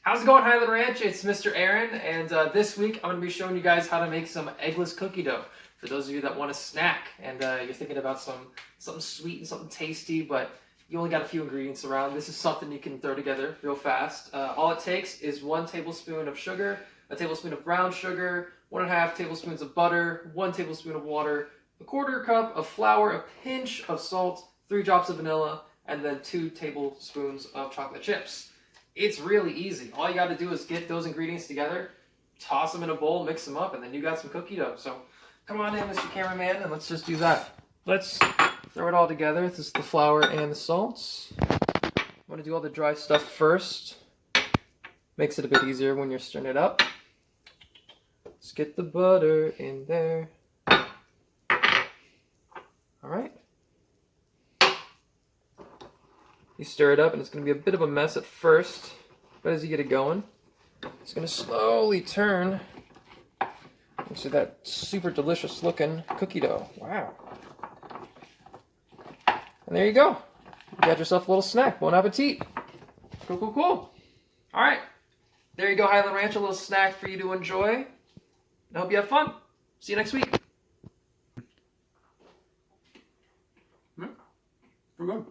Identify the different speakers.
Speaker 1: How's it going, Highland Ranch? It's Mr. Aaron, and this week I'm going to be showing you guys how to make some eggless cookie dough. For those of you that want a snack, and you're thinking about something sweet and something tasty, but you only got a few ingredients around, this is something you can throw together real fast. All it takes is 1 tablespoon of sugar, a tablespoon of brown sugar, 1.5 tablespoons of butter, 1 tablespoon of water, a 1/4 cup of flour, a pinch of salt, 3 drops of vanilla, and then 2 tablespoons of chocolate chips. It's really easy. All you got to do is get those ingredients together, toss them in a bowl, mix them up, and then you got some cookie dough. So come on in, Mr. Cameraman, and let's just do that. Let's throw it all together. This is the flour and the salts. I'm going to do all the dry stuff first. Makes it a bit easier when you're stirring it up. Let's get the butter in there. All right. You stir it up, and it's going to be a bit of a mess at first, but as you get it going, it's going to slowly turn into that super delicious looking cookie dough. Wow. And there you go. You got yourself a little snack. Bon appetit. Cool, cool, cool. All right. There you go, Highland Ranch, a little snack for you to enjoy. And I hope you have fun. See you next week.
Speaker 2: We're good.